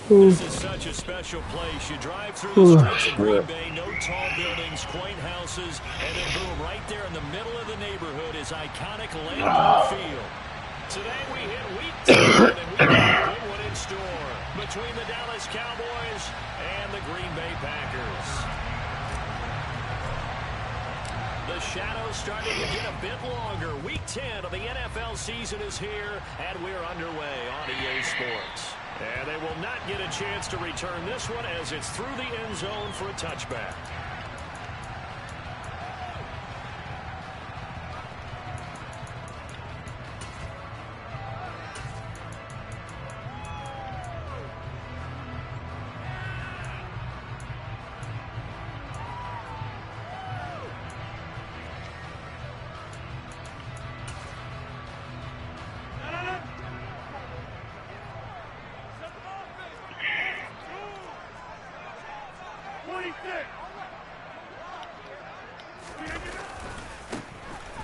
This is such a special place. You drive through the streets of Green Shit. Bay, no tall buildings, quaint houses, and then boom, right there in the middle of the neighborhood is iconic Lambeau Field. Today we hit week 10, and we've got a good one in store between the Dallas Cowboys and the Green Bay Packers. The shadows starting to get a bit longer. Week 10 of the NFL season is here, and we're underway on EA Sports. And they will not get a chance to return this one as it's through the end zone for a touchback.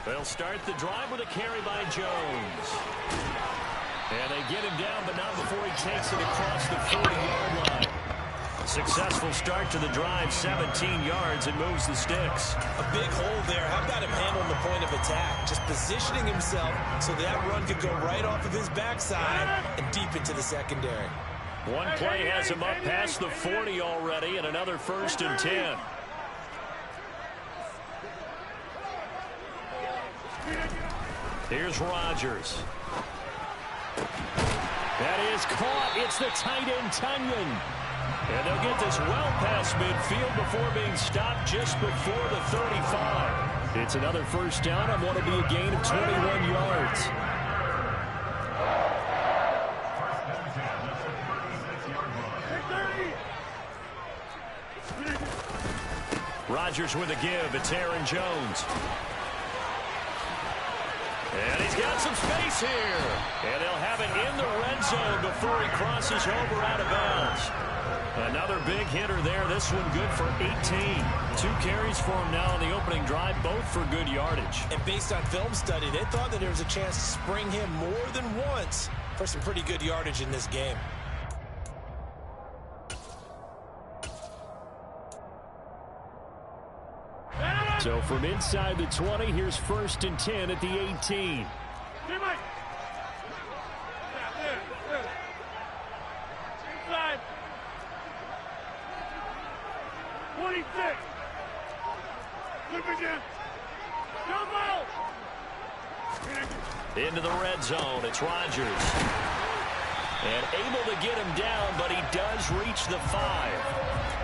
They'll start the drive with a carry by Jones. And they get him down, but not before he takes it across the 40-yard line. Successful start to the drive, 17 yards, and moves the sticks. A big hole there. How about him handling the point of attack? Just positioning himself so that run could go right off of his backside and deep into the secondary. One play has him up past the 40 already, and another 1st and 10. Here's Rodgers. That is caught. It's the tight end, Tunyon. And they'll get this well past midfield before being stopped just before the 35. It's another 1st down on what will be a gain of 21 yards. Rodgers with a give. It's Aaron Jones. And he's got some space here. And they'll have it in the red zone before he crosses over out of bounds. Another big hitter there. This one good for 18. 2 carries for him now on the opening drive, both for good yardage. And based on film study, they thought that there was a chance to spring him more than once for some pretty good yardage in this game. So from inside the 20, here's 1st and 10 at the 18. Into the red zone, it's Rodgers. And able to get him down, but he does reach the 5.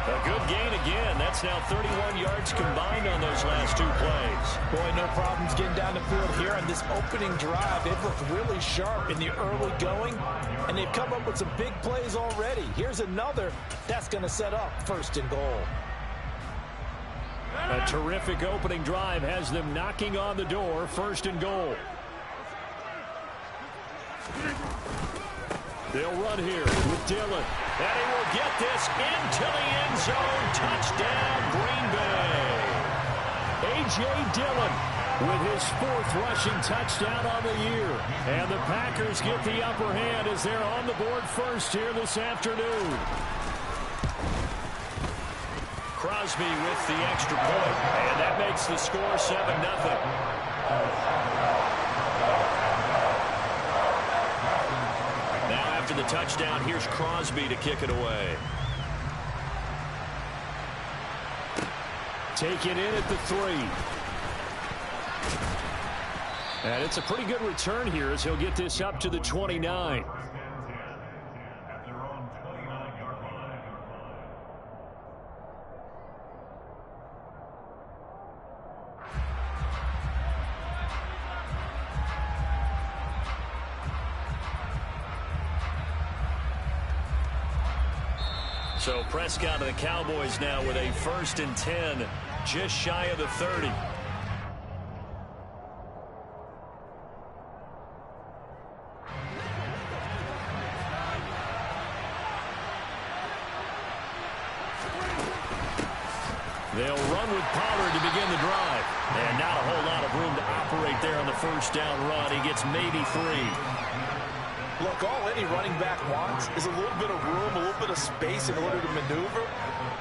A good gain again. That's now 31 yards combined on those last 2 plays. Boy, no problems getting down the field here on this opening drive. They've looked really sharp in the early going, and they've come up with some big plays already. Here's another that's going to set up 1st and goal. A terrific opening drive has them knocking on the door, 1st and goal. They'll run here with Dillon. And he will get this into the end zone. Touchdown, Green Bay. A.J. Dillon with his 4th rushing touchdown on the year. And the Packers get the upper hand as they're on the board first here this afternoon. Crosby with the extra point. And that makes the score 7-0. After the touchdown, here's Crosby to kick it away. Take it in at the 3. And it's a pretty good return here as he'll get this up to the 29. So Prescott of the Cowboys now with a 1st and 10, just shy of the 30. They'll run with Pollard to begin the drive. And not a whole lot of room to operate there on the 1st down run. He gets maybe 3. Look, all any running back wants is a little bit of room, a little bit of space in order to maneuver.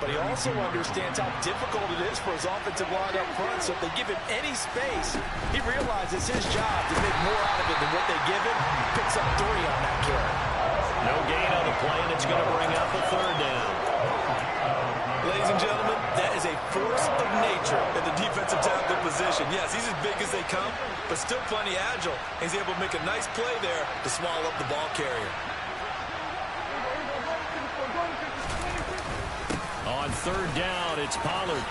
But he also understands how difficult it is for his offensive line up front. So if they give him any space, he realizes his job to make more out of it than what they give him. Picks up 3 on that carry. No gain on the play, and it's going to bring up a 3rd down. Ladies and gentlemen, that is a force of nature in the defensive tackle position. Yes, he's as big as they come, but still plenty agile. He's able to make a nice play there to swallow up the ball carrier. On 3rd down, it's Pollard.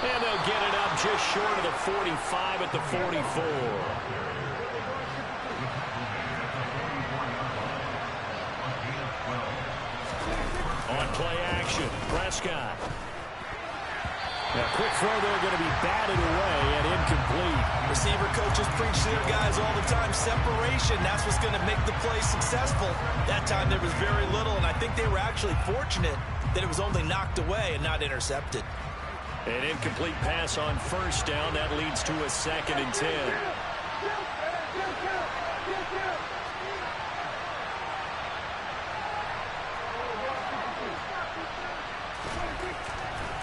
And they'll get it up just short of the 45 at the 44. On play action, Prescott. Now, quick throw there, going to be batted away and incomplete. Receiver coaches preach to their guys all the time. Separation, that's what's going to make the play successful. That time there was very little, and I think they were actually fortunate that it was only knocked away and not intercepted. An incomplete pass on 1st down. That leads to a 2nd and 10.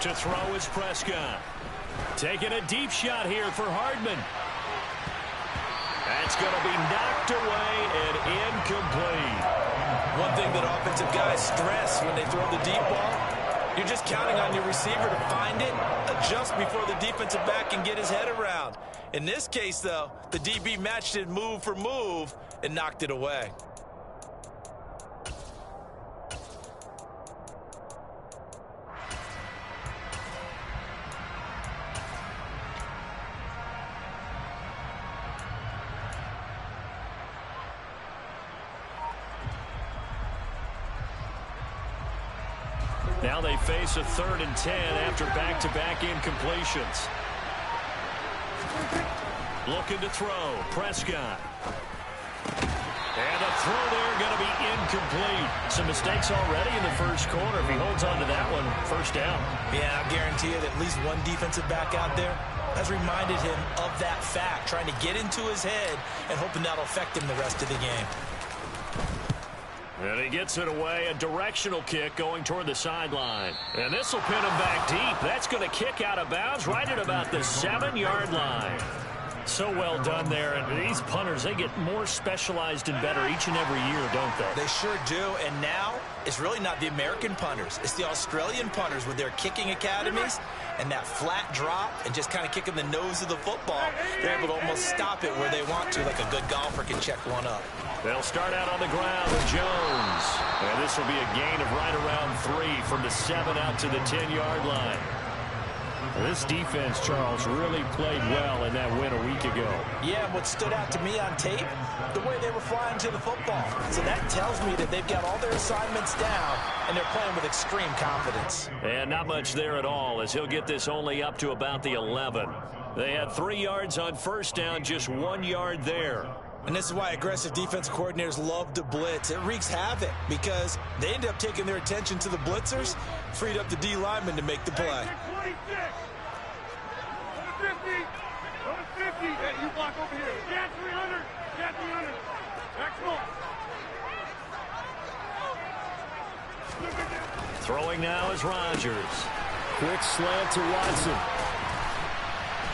To throw is Prescott. Taking a deep shot here for Hardman. That's going to be knocked away and incomplete. One thing that offensive guys stress when they throw the deep ball, you're just counting on your receiver to find it, adjust before the defensive back can get his head around. In this case, though, the DB matched it move for move and knocked it away. Now they face a 3rd and 10 after back-to-back incompletions. Looking to throw, Prescott. And a throw there going to be incomplete. Some mistakes already in the 1st quarter. If he holds on to that one, 1st down. Yeah, I guarantee you that at least one defensive back out there has reminded him of that fact, trying to get into his head and hoping that'll affect him the rest of the game. And he gets it away, a directional kick going toward the sideline. And this will pin him back deep. That's going to kick out of bounds right at about the 7-yard line. So well done there. And these punters, they get more specialized and better each and every year, don't they? They sure do. And now it's really not the American punters. It's the Australian punters with their kicking academies and that flat drop and just kind of kicking the nose of the football. They're able to almost stop it where they want to, like a good golfer can check one up. They'll start out on the ground with Jones. And this will be a gain of right around 3 from the 7 out to the 10-yard line. This defense, Charles, really played well in that win a week ago. Yeah, what stood out to me on tape, the way they were flying to the football. So that tells me that they've got all their assignments down, and they're playing with extreme confidence. And not much there at all, as he'll get this only up to about the 11. They had 3 yards on 1st down, just 1 yard there. And this is why aggressive defense coordinators love to blitz. It wreaks havoc because they end up taking their attention to the blitzers, freed up the D lineman to make the play. 50, you block over here. Get 300, get 300. Excellent. Throwing now is Rodgers. Quick slant to Watson.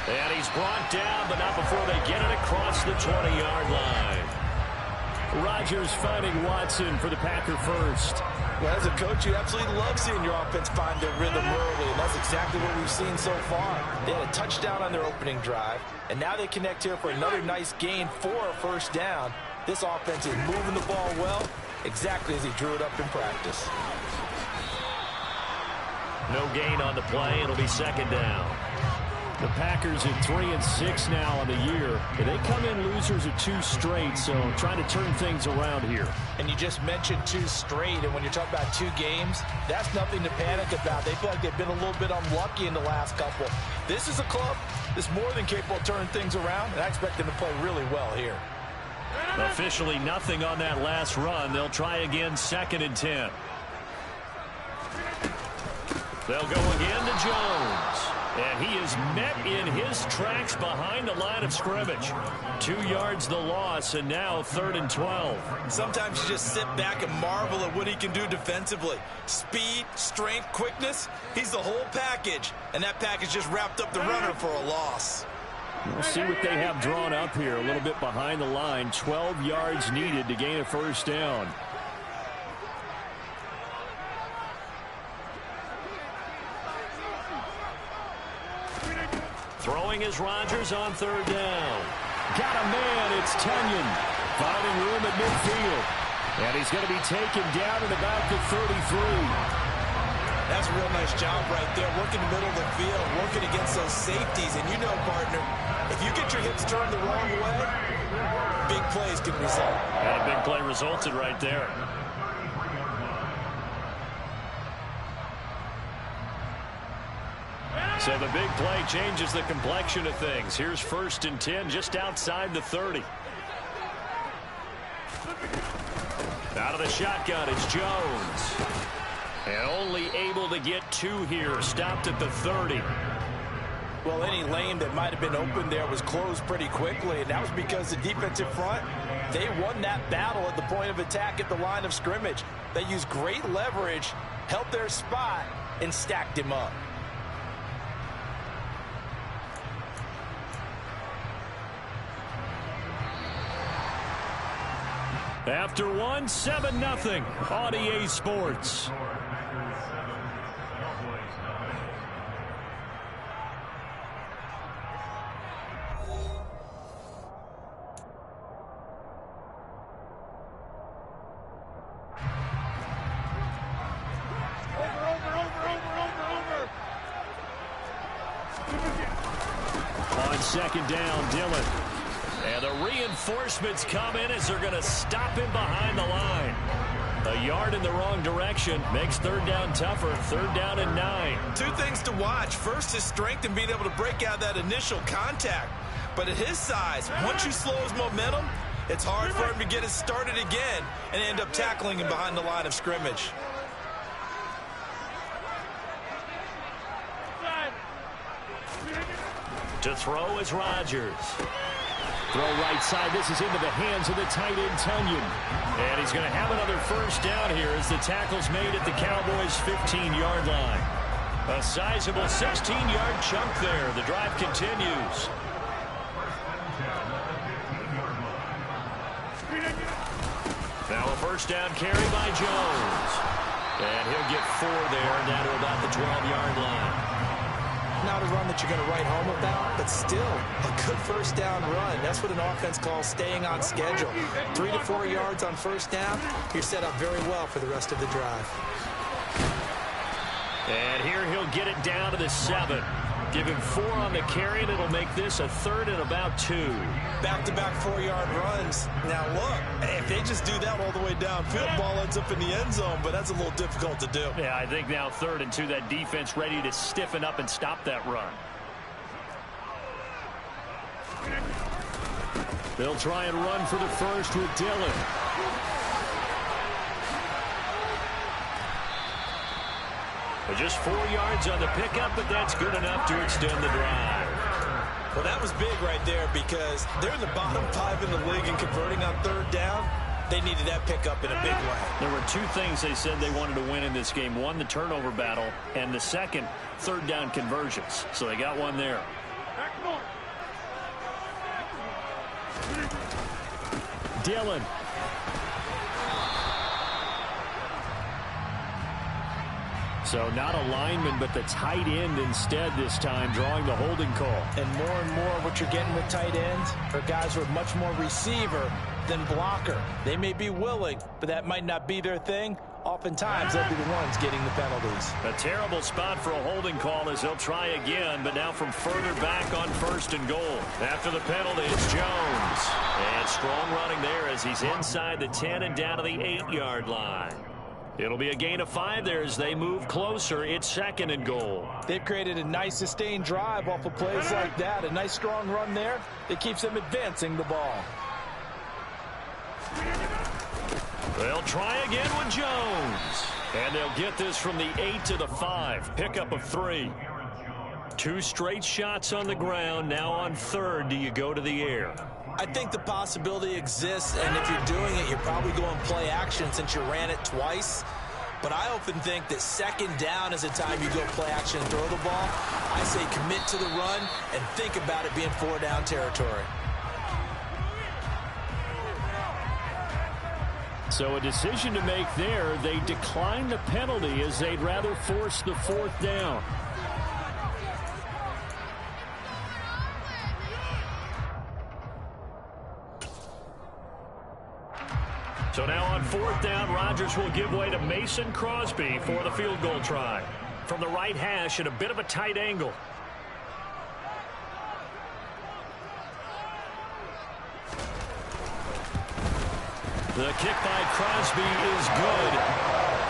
And he's brought down, but not before they get it across the 20-yard line. Rodgers finding Watson for the Packer first. Well, as a coach, you absolutely love seeing your offense find their rhythm early, and that's exactly what we've seen so far. They had a touchdown on their opening drive, and now they connect here for another nice gain for a 1st down. This offense is moving the ball well, exactly as he drew it up in practice. No gain on the play. It'll be 2nd down. The Packers at 3-6 now on the year. They come in losers of 2 straight, so trying to turn things around here. And you just mentioned 2 straight, and when you're talking about 2 games, that's nothing to panic about. They feel like they've been a little bit unlucky in the last couple. This is a club that's more than capable of turning things around, and I expect them to play really well here. Officially nothing on that last run. They'll try again, 2nd and 10. They'll go again to Jones. And he is met in his tracks behind the line of scrimmage. 2 yards the loss, and now 3rd and 12. Sometimes you just sit back and marvel at what he can do defensively. Speed, strength, quickness, he's the whole package. And that package just wrapped up the runner for a loss. We'll see what they have drawn up here. A little bit behind the line. 12 yards needed to gain a first down. Throwing is Rodgers on 3rd down. Got a man. It's Tonyan. Finding room at midfield. And he's going to be taken down at about the 33. That's a real nice job right there. Working the middle of the field, working against those safeties. And you know, partner, if you get your hips turned the wrong way, big plays can result. And a big play resulted right there. So the big play changes the complexion of things. Here's 1st and 10 just outside the 30. Out of the shotgun, it's Jones. And only able to get 2 here. Stopped at the 30. Well, any lane that might have been open there was closed pretty quickly, and that was because the defensive front, they won that battle at the point of attack at the line of scrimmage. They used great leverage, held their spot, and stacked him up. After 1, 7-0 on EA Sports. On 2nd down, Dillon. And the reinforcements come in as they're going to stop him behind the line. A yard in the wrong direction makes 3rd down tougher. 3rd down and 9. 2 things to watch. First, his strength in being able to break out that initial contact. But at his size, once you slow his momentum, it's hard for him to get it started again and end up tackling him behind the line of scrimmage. To throw is Rodgers. Throw right side. This is into the hands of the tight end, Tonyan. And he's going to have another first down here as the tackle's made at the Cowboys' 15-yard line. A sizable 16-yard chunk there. The drive continues. Now a first down carry by Jones. And he'll get 4 there, down to about the 12-yard line. Not a run that you're going to write home about, but still a good first down run. That's what an offense calls staying on schedule. 3 to 4 yards on first down, you're set up very well for the rest of the drive. And here he'll get it down to the 7. Give him 4 on the carry, and it'll make this a 3rd and about 2. Back-to-back 4-yard runs. Now, look, if they just do that all the way downfield, ball ends up in the end zone, but that's a little difficult to do. Yeah, I think now 3rd and 2, that defense ready to stiffen up and stop that run. They'll try and run for the first with Dillon. Just 4 yards on the pickup, but that's good enough to extend the drive. Well, that was big right there because they're in the bottom 5 in the league and converting on 3rd down. They needed that pickup in a big way. There were 2 things they said they wanted to win in this game. 1, the turnover battle, and the second, 3rd down conversions. So they got 1 there. Dillon. So not a lineman, but the tight end instead this time, drawing the holding call. And more what you're getting with tight ends are guys who are much more receiver than blocker. They may be willing, but that might not be their thing. Oftentimes, they'll be the ones getting the penalties. A terrible spot for a holding call as they'll try again, but now from further back on 1st and goal. After the penalty, it's Jones. And strong running there as he's inside the 10 and down to the 8-yard line. It'll be a gain of 5 there as they move closer. It's 2nd and goal. They've created a nice sustained drive off of plays like that. A nice strong run there that keeps them advancing the ball. They'll try again with Jones. And they'll get this from the 8 to the 5. Pickup of 3. 2 straight shots on the ground. Now on 3rd, do you go to the air? I think the possibility exists, and if you're doing it, you're probably going play action since you ran it twice. But I often think that 2nd down is the time you go play action and throw the ball. I say commit to the run and think about it being 4-down territory. So a decision to make there. They decline the penalty as they'd rather force the 4th down. So now on 4th down, Rodgers will give way to Mason Crosby for the field goal try. From the right hash at a bit of a tight angle. The kick by Crosby is good.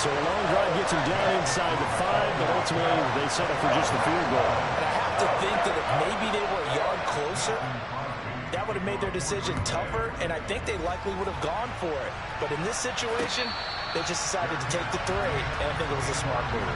So a long drive gets him down inside the 5, but ultimately they settle for just the field goal. And I have to think that if maybe they were a yard closer, that would have made their decision tougher, and I think they likely would have gone for it. But in this situation, they just decided to take the 3, and I think it was a smart move.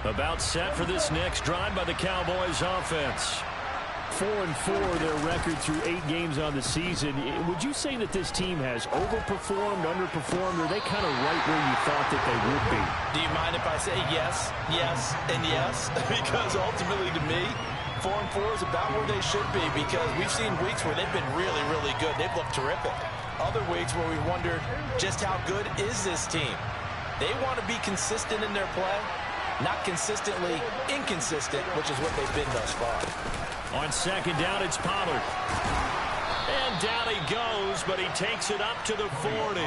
About set for this next drive by the Cowboys offense. 4-4 their record through 8 games on the season. Would you say that this team has overperformed, underperformed, or are they kind of right where you thought that they would be? Do you mind if I say yes, yes, and yes? Because ultimately to me, 4-4 is about where they should be, because we've seen weeks where they've been really, really good. They've looked terrific. Other weeks where we wondered just how good is this team. They want to be consistent in their play. Not consistently inconsistent, which is what they've been thus far. On 2nd down, it's Pollard. And down he goes, but he takes it up to the 40.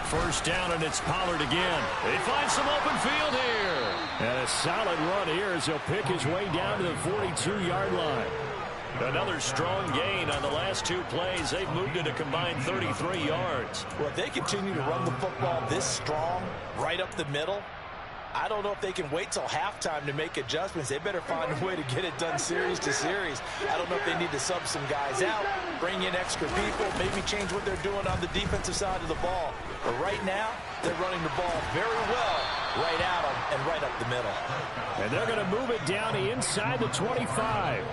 First down, and it's Pollard again. They find some open field here. And a solid run here as he'll pick his way down to the 42-yard line. Another strong gain on the last 2 plays. They've moved it a combined 33 yards. Well, if they continue to run the football this strong, right up the middle, I don't know if they can wait till halftime to make adjustments. They better find a way to get it done series to series. I don't know if they need to sub some guys out, bring in extra people, maybe change what they're doing on the defensive side of the ball. But right now, they're running the ball very well right at them and right up the middle. And they're going to move it down inside the 25.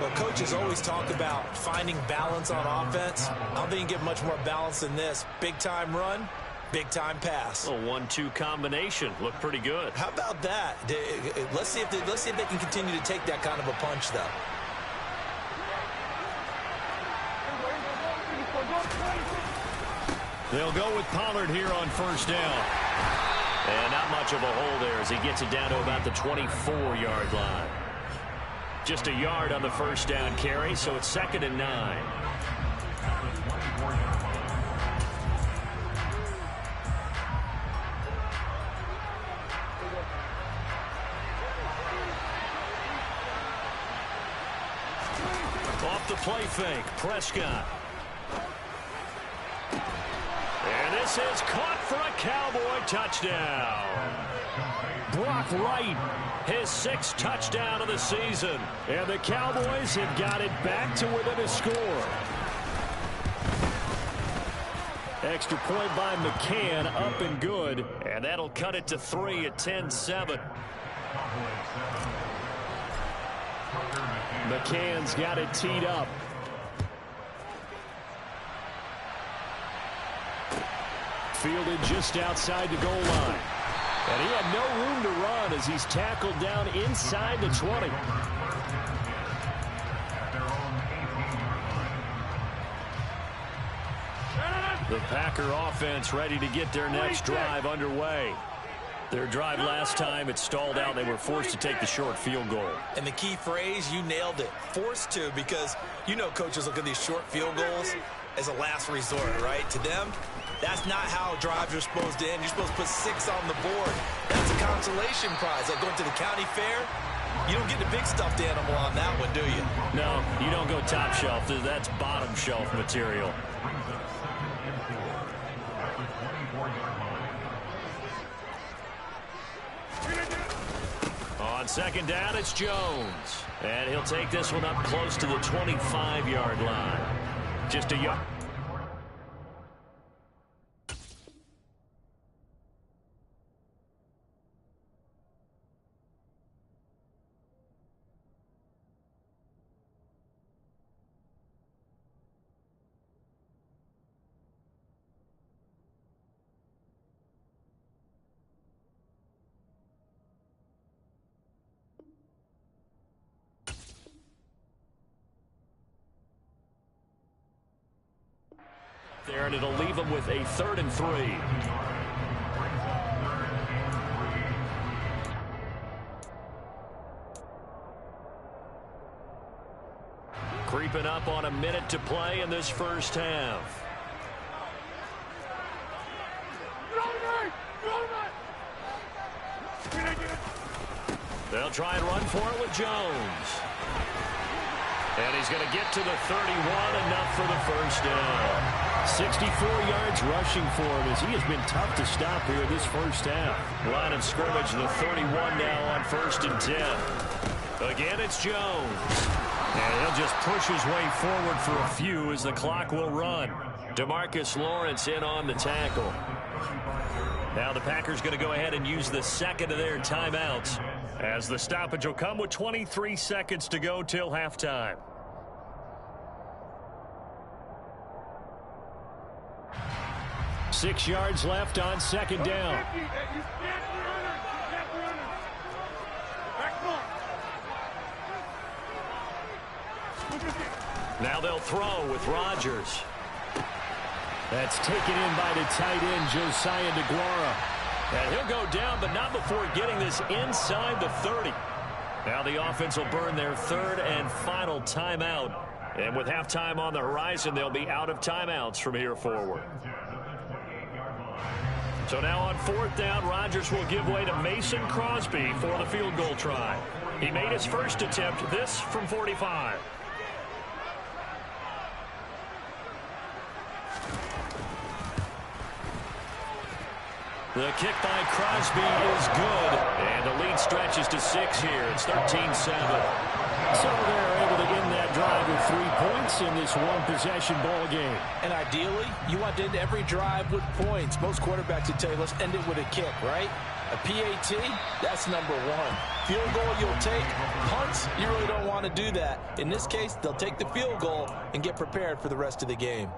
Well, coaches always talk about finding balance on offense. I don't think you can get much more balance than this. Big-time run, big-time pass. A 1-2 combination. Looked pretty good. How about that? Let's see if they can continue to take that kind of a punch, though. They'll go with Pollard here on 1st down. And not much of a hole there as he gets it down to about the 24-yard line. Just a yard on the 1st down carry, so it's 2nd and 9. Off the play fake, Prescott. And this is caught for a Cowboy touchdown. Brock Wright, his 6th touchdown of the season. And the Cowboys have got it back to within a score. Extra point by McCann, up and good. And that'll cut it to 3 at 10-7. McCann's got it teed up. Fielded just outside the goal line. And he had no room to run as he's tackled down inside the 20. The Packer offense ready to get their next drive underway. Their drive last time, it stalled out. They were forced to take the short field goal. And the key phrase, you nailed it, forced to, because you know coaches look at these short field goals as a last resort, right? To them, that's not how drives are supposed to end. You're supposed to put 6 on the board. That's a consolation prize. Like going to the county fair, you don't get the big stuffed animal on that one, do you? No, you don't go top shelf. That's bottom shelf material. On second down, it's Jones. And he'll take this one up close to the 25-yard line. Just a yard. There, and it'll leave them with a 3rd and 3. Creeping up on a minute to play in this first half. They'll try and run for it with Jones. And he's going to get to the 31, enough for the first down. 64 yards rushing for him as he has been tough to stop here this first half. Line of scrimmage, the 31 now on 1st and 10. Again, it's Jones. And he'll just push his way forward for a few as the clock will run. DeMarcus Lawrence in on the tackle. Now the Packers going to go ahead and use the second of their timeouts, as the stoppage will come with 23 seconds to go till halftime. Six yards left on second down. Now they'll throw with Rodgers. That's taken in by the tight end, Josiah DeGuara. And he'll go down, but not before getting this inside the 30. Now the offense will burn their 3rd and final timeout. And with halftime on the horizon, they'll be out of timeouts from here forward. So now on 4th down, Rodgers will give way to Mason Crosby for the field goal try. He made his first attempt, this from 45. The kick by Crosby is good, and the lead stretches to 6 here. It's 13-7. So they're able to end that drive with 3 points in this one-possession ball game. And ideally, you want to end every drive with points. Most quarterbacks would tell you, let's end it with a kick, right? A PAT, that's number 1. Field goal you'll take. Punts, you really don't want to do that. In this case, they'll take the field goal and get prepared for the rest of the game.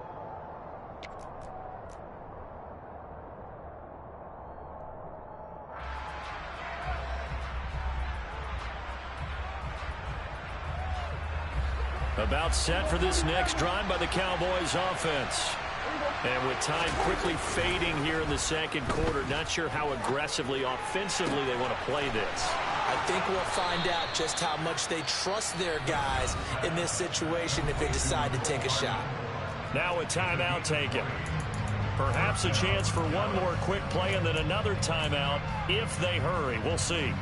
About set for this next drive by the Cowboys offense. And with time quickly fading here in the second quarter, not sure how aggressively, offensively they want to play this. I think we'll find out just how much they trust their guys in this situation if they decide to take a shot. Now a timeout taken. Perhaps a chance for one more quick play and then another timeout if they hurry. We'll see.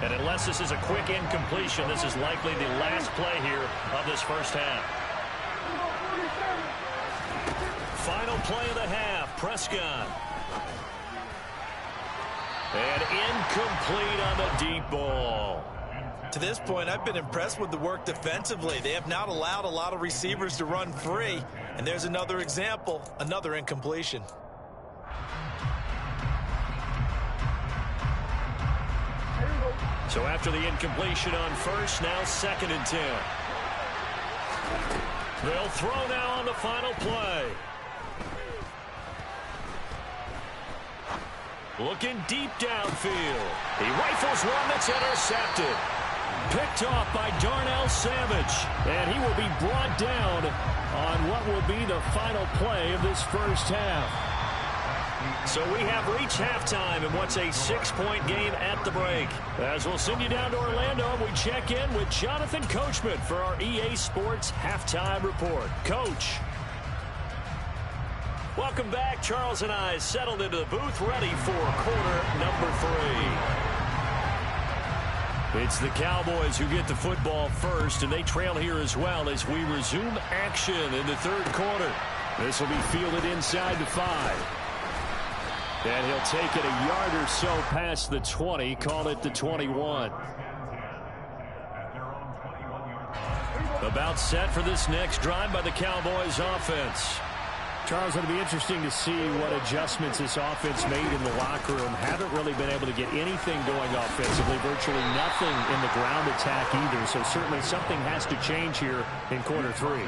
And unless this is a quick incompletion, this is likely the last play here of this first half. Final play of the half, Prescott. And incomplete on the deep ball. To this point, I've been impressed with the work defensively. They have not allowed a lot of receivers to run free. And there's another example, another incompletion. So after the incompletion on first, now 2nd and 10. They'll throw now on the final play. Looking deep downfield. He rifles one that's intercepted. Picked off by Darnell Savage. And he will be brought down on what will be the final play of this first half. So we have reached halftime in what's a 6-point game at the break. As we'll send you down to Orlando, we check in with Jonathan Coachman for our EA Sports Halftime Report. Coach. Welcome back. Charles and I settled into the booth ready for quarter number 3. It's the Cowboys who get the football first, and they trail here as well as we resume action in the third quarter. This will be fielded inside the 5. And he'll take it a yard or so past the 20, call it the 21. About set for this next drive by the Cowboys offense. Charles, it'll be interesting to see what adjustments this offense made in the locker room. Haven't really been able to get anything going offensively. Virtually nothing in the ground attack either. So certainly something has to change here in quarter 3.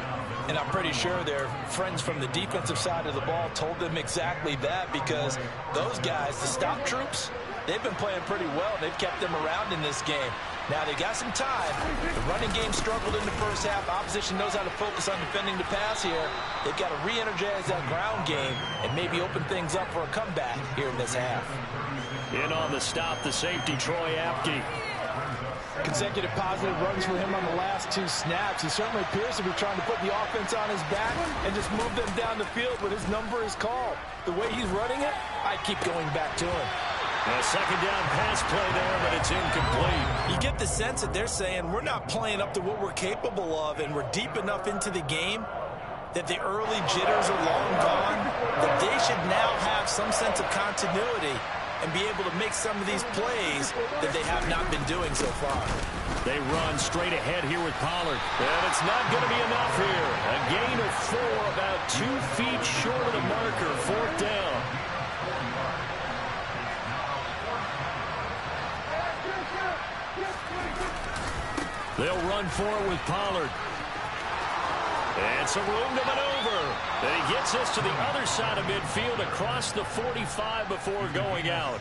And I'm pretty sure their friends from the defensive side of the ball told them exactly that, because those guys, the stop troops, they've been playing pretty well. They've kept them around in this game. Now, they got some time. The running game struggled in the first half. Opposition knows how to focus on defending the pass here. They've got to re-energize that ground game and maybe open things up for a comeback here in this half. In on the stop, the safety, Troy Apke. Consecutive positive runs for him on the last 2 snaps. He certainly appears to be trying to put the offense on his back and just move them down the field when his number is called. The way he's running it, I keep going back to him. A second down pass play there, but it's incomplete. You get the sense that they're saying we're not playing up to what we're capable of, and we're deep enough into the game that the early jitters are long gone, that they should now have some sense of continuity and be able to make some of these plays that they have not been doing so far. They run straight ahead here with Pollard. And it's not going to be enough here. A gain of 4, about 2 feet short of the marker, 4th down. They'll run forward with Pollard. And some room to maneuver. And he gets us to the other side of midfield across the 45 before going out.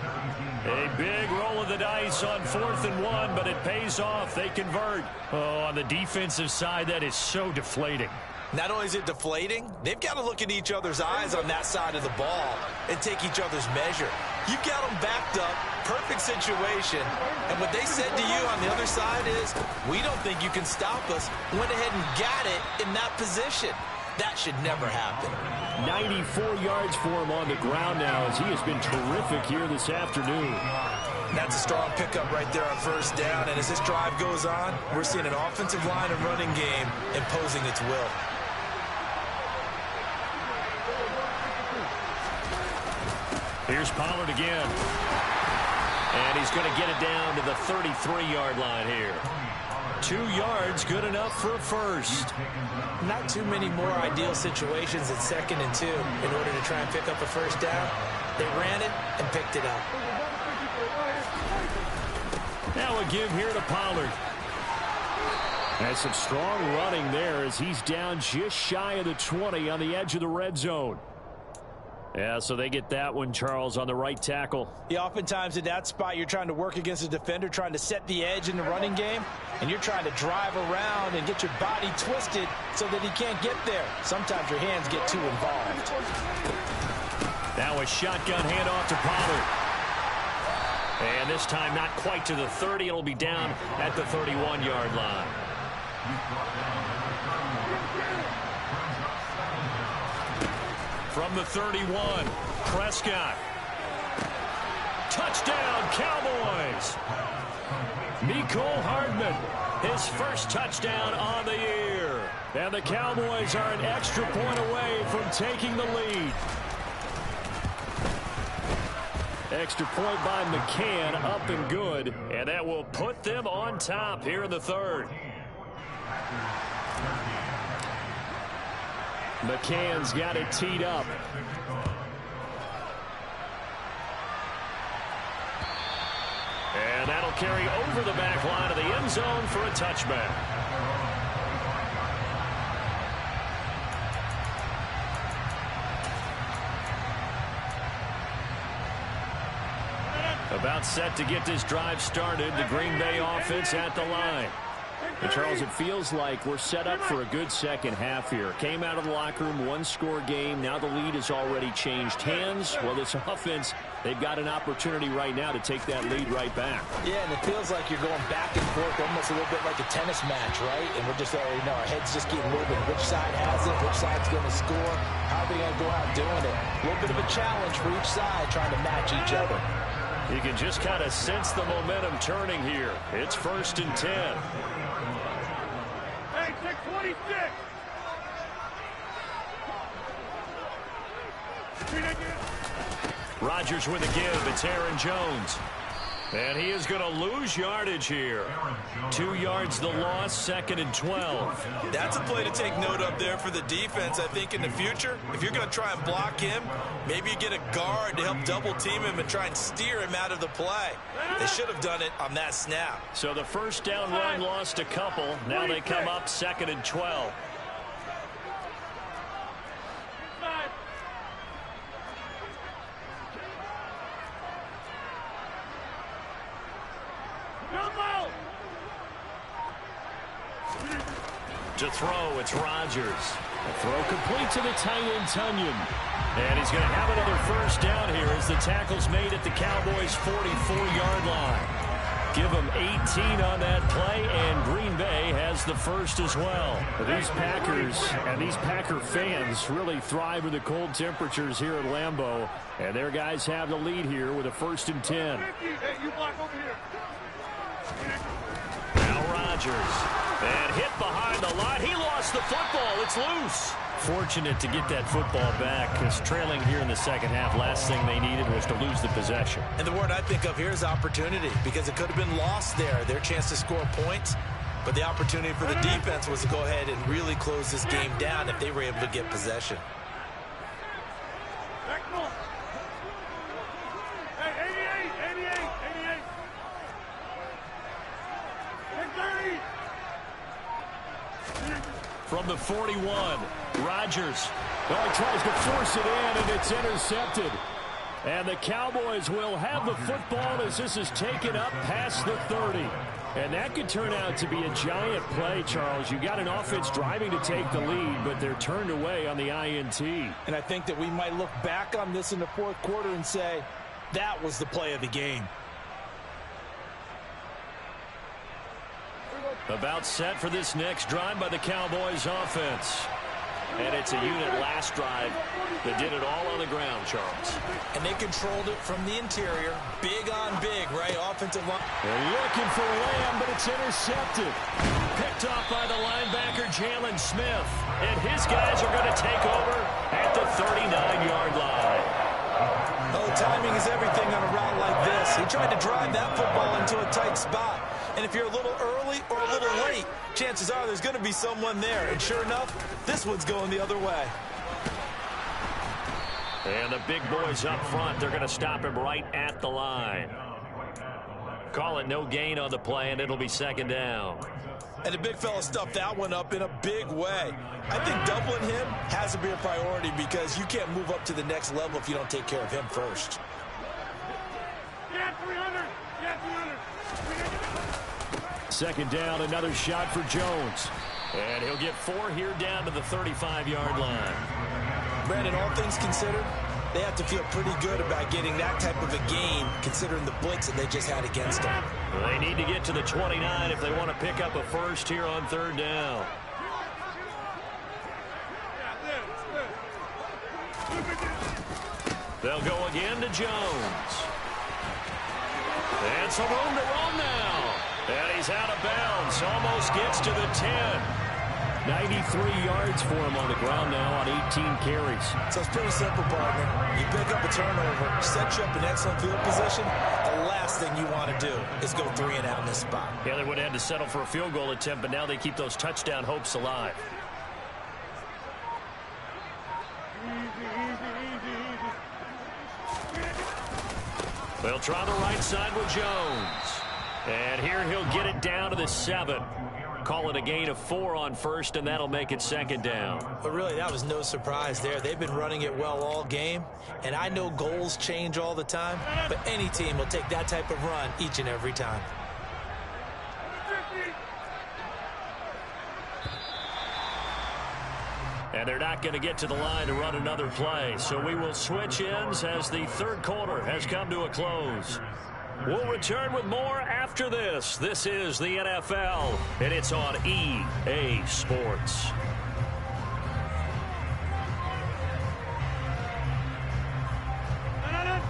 A big roll of the dice on 4th and 1, but it pays off. They convert. Oh, on the defensive side, that is so deflating. Not only is it deflating, they've got to look in each other's eyes on that side of the ball and take each other's measure. You've got them backed up, perfect situation, and what they said to you on the other side is, we don't think you can stop us. Went ahead and got it in that position. That should never happen. 94 yards for him on the ground now, as he has been terrific here this afternoon. That's a strong pickup right there on 1st down, and as this drive goes on, we're seeing an offensive line and running game imposing its will. Here's Pollard again. And he's going to get it down to the 33-yard line here. 2 yards, good enough for a first. Not too many more ideal situations at 2nd and 2 in order to try and pick up a first down. They ran it and picked it up. Now a give here to Pollard. And some strong running there as he's down just shy of the 20 on the edge of the red zone. Yeah, so they get that one, Charles, on the right tackle. Yeah, oftentimes in that spot, you're trying to work against a defender, trying to set the edge in the running game, and you're trying to drive around and get your body twisted so that he can't get there. Sometimes your hands get too involved. Now a shotgun handoff to Pollard. And this time not quite to the 30. It'll be down at the 31-yard line. From the 31, Prescott. Touchdown, Cowboys. Mecole Hardman, his first touchdown on the year. And the Cowboys are an extra point away from taking the lead. Extra point by McCann, up and good. And that will put them on top here in the third. McCann's got it teed up. And that'll carry over the back line of the end zone for a touchback. About set to get this drive started. The Green Bay offense at the line. And Charles, it feels like we're set up for a good second half here. Came out of the locker room, one-score game. Now the lead has already changed hands. Well, this offense, they've got an opportunity right now to take that lead right back. Yeah, and it feels like you're going back and forth almost a little bit like a tennis match, right? And we're just already know our heads just getting moving. Which side has it? Which side's going to score? How are they going to go out doing it? A little bit of a challenge for each side trying to match each other. You can just kind of sense the momentum turning here. It's 1st and 10. Hey, 626. Rodgers with a give. It's Aaron Jones. And he is going to lose yardage here. 2 yards the loss, 2nd and 12. That's a play to take note of there for the defense. I think in the future, if you're going to try and block him, maybe you get a guard to help double team him and try and steer him out of the play. They should have done it on that snap. So the first down run lost a couple. Now they come up 2nd and 12. To throw, it's Rodgers. A throw complete to the tight end, Tunyon. And he's going to have another first down here as the tackle's made at the Cowboys' 44-yard line. Give them 18 on that play, and Green Bay has the first as well. These Packers and these Packer fans really thrive in the cold temperatures here at Lambeau. And their guys have the lead here with a 1st and 10. Hey, you block over here. Now Rodgers. And hit behind the line. He lost the football. It's loose. Fortunate to get that football back because trailing here in the second half, last thing they needed was to lose the possession. And the word I think of here is opportunity because it could have been lost there, their chance to score points. But the opportunity for the defense was to go ahead and really close this game down if they were able to get possession. From the 41, Rodgers. Oh, he tries to force it in, and it's intercepted. And the Cowboys will have the football as this is taken up past the 30. And that could turn out to be a giant play, Charles. You got an offense driving to take the lead, but they're turned away on the INT. And I think that we might look back on this in the fourth quarter and say, that was the play of the game. About set for this next drive by the Cowboys offense. And it's a unit last drive that did it all on the ground, Charles. And they controlled it from the interior. Big on big, right? Offensive line. They're looking for Lamb, but it's intercepted. Picked off by the linebacker, Jalen Smith. And his guys are going to take over at the 39-yard line. Oh, timing is everything on a route like this. He tried to drive that football into a tight spot. And if you're a little early or a little late, chances are there's going to be someone there. And sure enough, this one's going the other way. And the big boys up front, they're going to stop him right at the line. Call it no gain on the play, and it'll be 2nd down. And the big fella stuffed that one up in a big way. I think doubling him has to be a priority because you can't move up to the next level if you don't take care of him first. Get 300. Get 300. 2nd down, another shot for Jones. And he'll get 4 here down to the 35-yard line. Brandon, all things considered, they have to feel pretty good about getting that type of a gain considering the blitz that they just had against them. They need to get to the 29 if they want to pick up a first here on 3rd down. They'll go again to Jones. And some room to run now. And he's out of bounds. Almost gets to the 10. 93 yards for him on the ground now on 18 carries. So it's pretty simple, partner. You pick up a turnover, set you up in excellent field position. The last thing you want to do is go 3 and out in this spot. Yeah, they would have had to settle for a field goal attempt, but now they keep those touchdown hopes alive. They'll try the right side with Jones. And here he'll get it down to the 7. call it a gain of 4 on first, and that'll make it second down. But really, that was no surprise there. They've been running it well all game, and I know goals change all the time, but any team will take that type of run each and every time. And they're not going to get to the line to run another play, so we will switch ends as the third quarter has come to a close. We'll return with more after this. This is the NFL, and it's on EA Sports.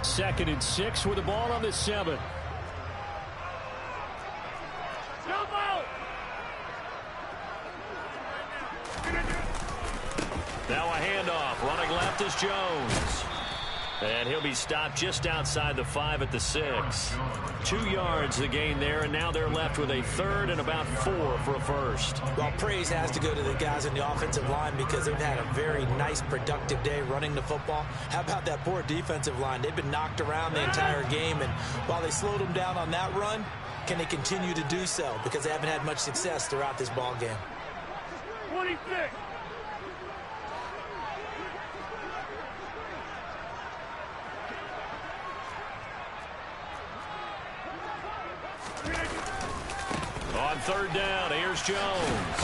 Second and 6 with the ball on the 7. Now a handoff. Running left is Jones. And he'll be stopped just outside the 5 at the 6. 2 yards the gain there, and now they're left with a third and about 4 for a first. Well, praise has to go to the guys in the offensive line because they've had a very nice, productive day running the football. How about that poor defensive line? They've been knocked around the entire game, and while they slowed them down on that run, can they continue to do so? Because they haven't had much success throughout this ball game. 26. On third down, here's Jones.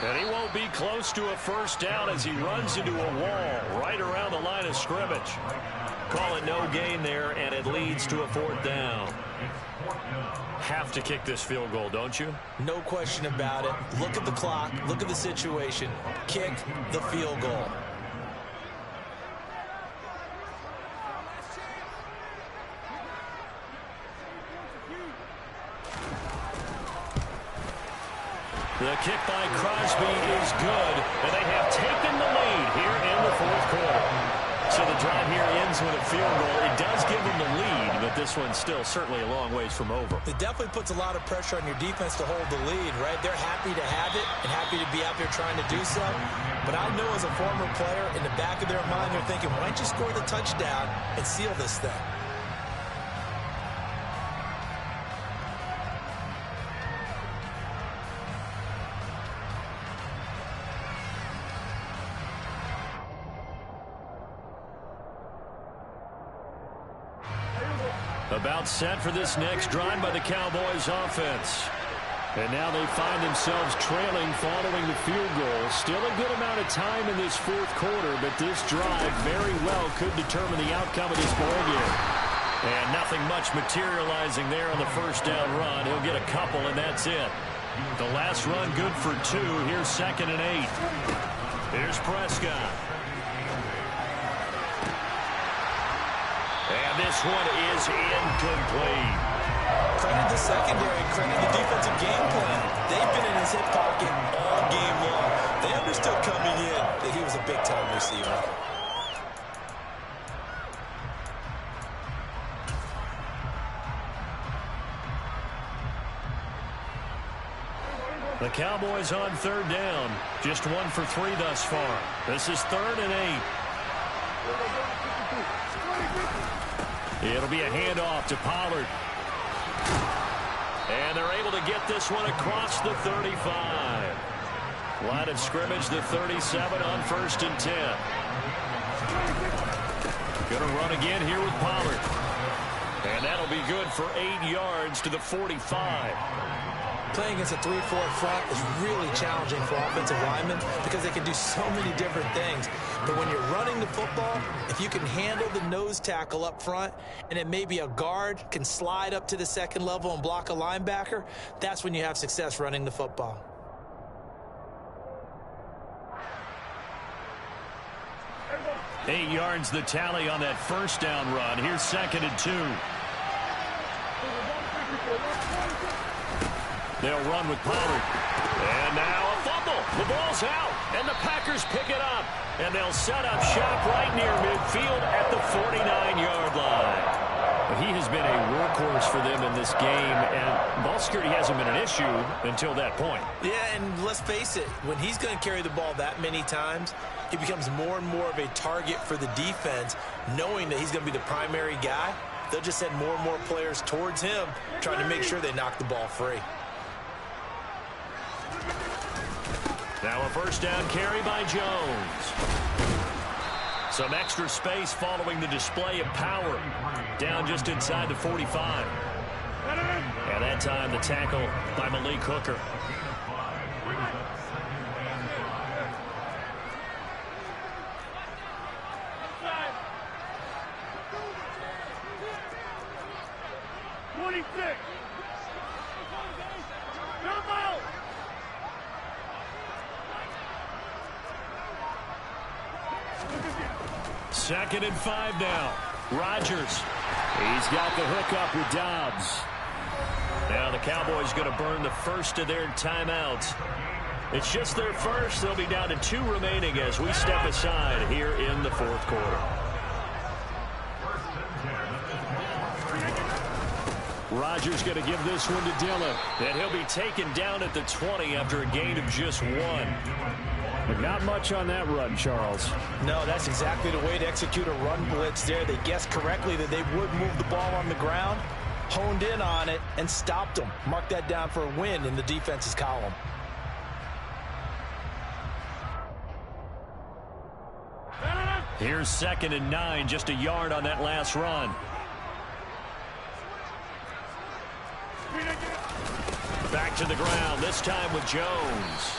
And he won't be close to a first down as he runs into a wall right around the line of scrimmage. Call it no gain there, and it leads to a 4th down. Have to kick this field goal, don't you? No question about it. Look at the clock. Look at the situation. Kick the field goal. The kick by Crosby is good, and they have taken the lead here in the 4th quarter. So the drive here ends with a field goal. It does give them the lead, but this one's still certainly a long ways from over. It definitely puts a lot of pressure on your defense to hold the lead, right? They're happy to have it and happy to be out there trying to do so. But I know as a former player, in the back of their mind, they're thinking, why don't you score the touchdown and seal this thing? About set for this next drive by the Cowboys offense. And now they find themselves trailing following the field goal. Still a good amount of time in this 4th quarter, but this drive very well could determine the outcome of this ballgame. And nothing much materializing there on the first down run. He'll get a couple, and that's it. The last run good for 2. Here's 2nd and 8. Here's Prescott. And this one is incomplete. Credit the secondary, credit the defensive game plan. They've been in his hip pocket all game long. They understood coming in that he was a big-time receiver. The Cowboys on third down. Just 1 for 3 thus far. This is 3rd and 8. It'll be a handoff to Pollard. And they're able to get this one across the 35. Line of scrimmage, the 37 on 1st and 10. Going to run again here with Pollard. And that'll be good for 8 yards to the 45. Playing against a 3-4 front is really challenging for offensive linemen because they can do so many different things. But when you're running the football, if you can handle the nose tackle up front and then maybe a guard can slide up to the 2nd level and block a linebacker, that's when you have success running the football. Eight yards the tally on that first down run. Here's 2nd and 2. They'll run with Pollard. And now a fumble. The ball's out. And the Packers pick it up. And they'll set up shop right near midfield at the 49-yard line. He has been a workhorse for them in this game, and ball security hasn't been an issue until that point. Yeah, and let's face it, when he's going to carry the ball that many times, he becomes more and more of a target for the defense, knowing that he's going to be the primary guy. They'll just send more and more players towards him, trying to make sure they knock the ball free. Now a first down carry by Jones. Some extra space following the display of power. Down just inside the 45. And that time the tackle by Malik Hooker. Second and 5 now. Rodgers. He's got the hook up with Dobbs. Now the Cowboys going to burn the first of their timeouts. It's just their first. They'll be down to 2 remaining as we step aside here in the fourth quarter. Rodgers going to give this one to Dillon. And he'll be taken down at the 20 after a gain of just 1. But not much on that run, Charles. No, that's exactly the way to execute a run blitz there. They guessed correctly that they would move the ball on the ground, honed in on it, and stopped them. Mark that down for a win in the defense's column. Here's 2nd and 9, just a yard on that last run. Back to the ground, this time with Jones.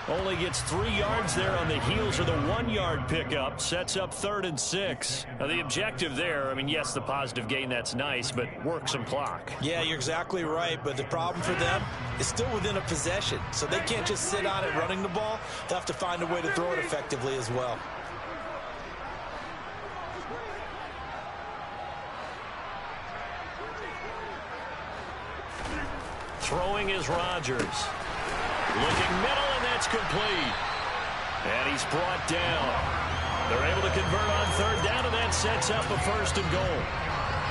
Only gets 3 yards there on the heels of the 1-yard pickup. Sets up 3rd and 6. Now the objective there, I mean, yes, the positive gain, that's nice, but work some clock. Yeah, you're exactly right, but the problem for them is still within a possession. So they can't just sit on it running the ball. They'll have to find a way to throw it effectively as well. Throwing is Rodgers. Looking middle, and that's complete. And he's brought down. They're able to convert on 3rd down, and that sets up a 1st and goal.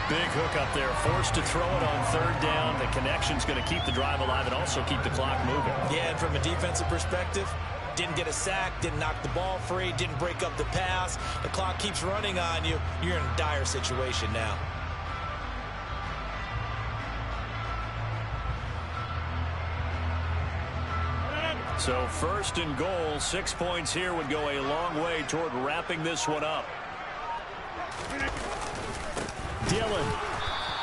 Big hook up there, forced to throw it on 3rd down. The connection's going to keep the drive alive and also keep the clock moving. Yeah, and from a defensive perspective, didn't get a sack, didn't knock the ball free, didn't break up the pass. The clock keeps running on you. You're in a dire situation now. So 1st and goal, 6 points here would go a long way toward wrapping this one up. Dillon.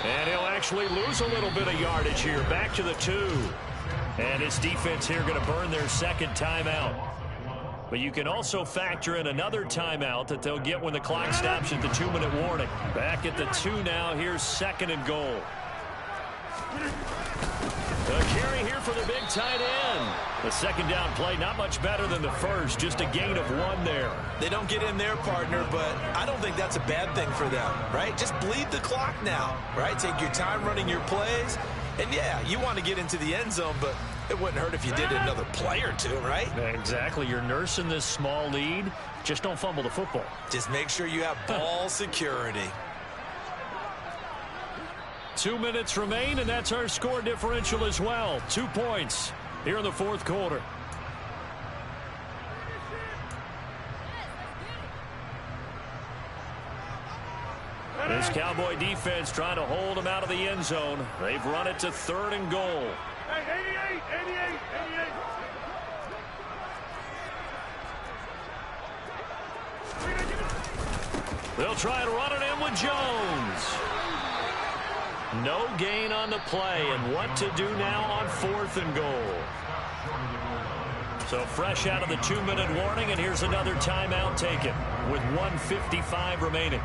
And he'll actually lose a little bit of yardage here. Back to the 2. And his defense here going to burn their 2nd timeout. But you can also factor in another timeout that they'll get when the clock stops at the 2-minute warning. Back at the 2 now. Here's 2nd and goal. A carry here for the big tight end. The 2nd down play, not much better than the first. Just a gain of 1 there. They don't get in there, partner, but I don't think that's a bad thing for them, right? Just bleed the clock now, right? Take your time running your plays. And, yeah, you want to get into the end zone, but it wouldn't hurt if you did another play or 2, right? Exactly. You're nursing this small lead. Just don't fumble the football. Just make sure you have ball security. 2 minutes remain, and that's our score differential as well. 2 points here in the fourth quarter. This Cowboy defense trying to hold them out of the end zone. They've run it to 3rd and goal. Hey, 88. They'll try to run it in with Jones. No gain on the play, and what to do now on 4th and goal. So fresh out of the 2-minute warning, and here's another timeout taken with 1:55 remaining.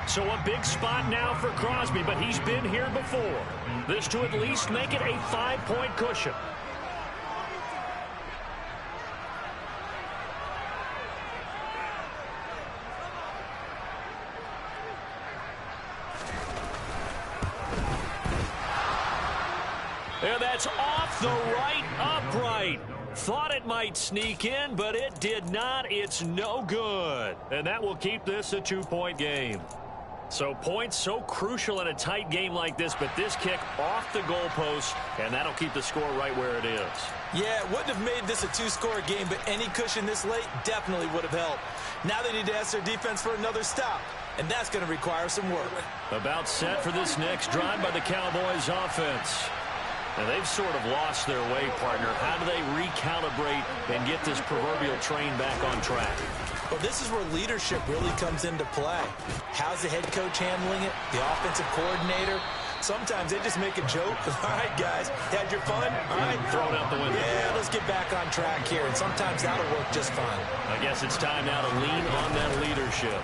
So a big spot now for Crosby, but he's been here before. This to at least make it a 5-point cushion. And that's off the right upright. Thought it might sneak in, but it did not. It's no good. And that will keep this a 2-point game. So points so crucial in a tight game like this, but this kick off the goalpost, and that'll keep the score right where it is. Yeah, it wouldn't have made this a 2-score game, but any cushion this late definitely would have helped. Now they need to ask their defense for another stop, and that's going to require some work. About set for this next drive by the Cowboys offense. Now, they've sort of lost their way, partner. How do they recalibrate and get this proverbial train back on track? Well, this is where leadership really comes into play. How's the head coach handling it? The offensive coordinator? Sometimes they just make a joke. All right, guys, had your fun? All right. Throw it out the window. Yeah, let's get back on track here. And sometimes that'll work just fine. I guess it's time now to lean on that leadership.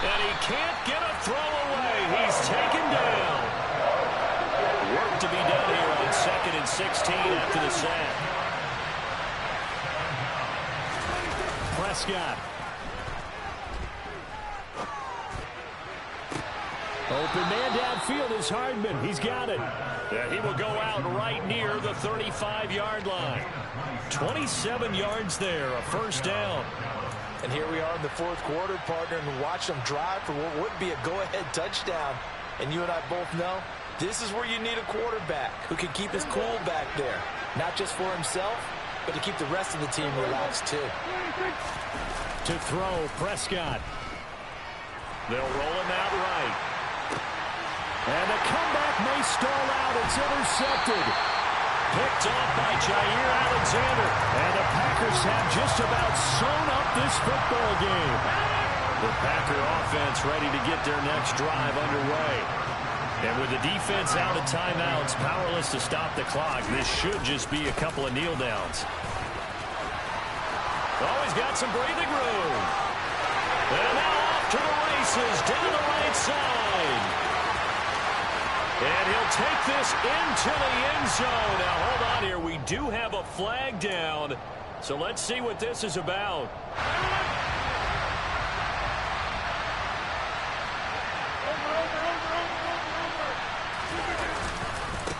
And he can't get a throw away. He's taken down. Work to be done here on 2nd and 16 after the sack. Prescott. Open man downfield is Hardman. He's got it. Yeah, he will go out right near the 35-yard line. 27 yards there, a first down. And here we are in the fourth quarter, partner, and watch them drive for what would be a go-ahead touchdown. And you and I both know this is where you need a quarterback who can keep his cool back there. Not just for himself, but to keep the rest of the team relaxed too. To throw, Prescott. They'll roll him out right. And the comeback may stall out. It's intercepted. Picked off by Jair Alexander. And the Packers have just about sewn up this football game. The Packer offense ready to get their next drive underway. And with the defense out of timeouts, powerless to stop the clock, this should just be a couple of kneel downs. Oh, he's got some breathing room. And now off to the races down the right side. And he'll take this into the end zone. Now, hold on here. We do have a flag down. So let's see what this is about.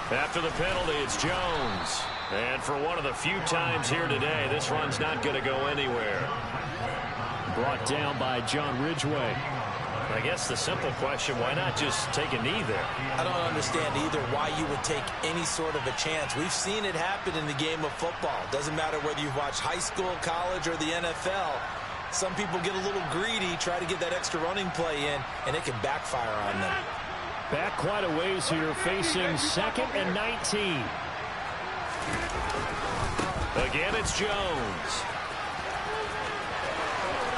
After the penalty, it's Jones. And for one of the few times here today, this run's not going to go anywhere. Brought down by John Ridgeway. I guess the simple question, why not just take a knee there? I don't understand either why you would take any sort of a chance. We've seen it happen in the game of football. Doesn't matter whether you've watched high school, college, or the NFL. Some people get a little greedy, try to get that extra running play in, and it can backfire on them. Back quite a ways here, facing 2nd and 19. Again, it's Jones.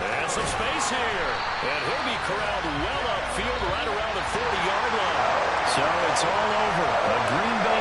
And some space here. And he'll be corralled well upfield right around the 40-yard line. So it's all over. A Green Bay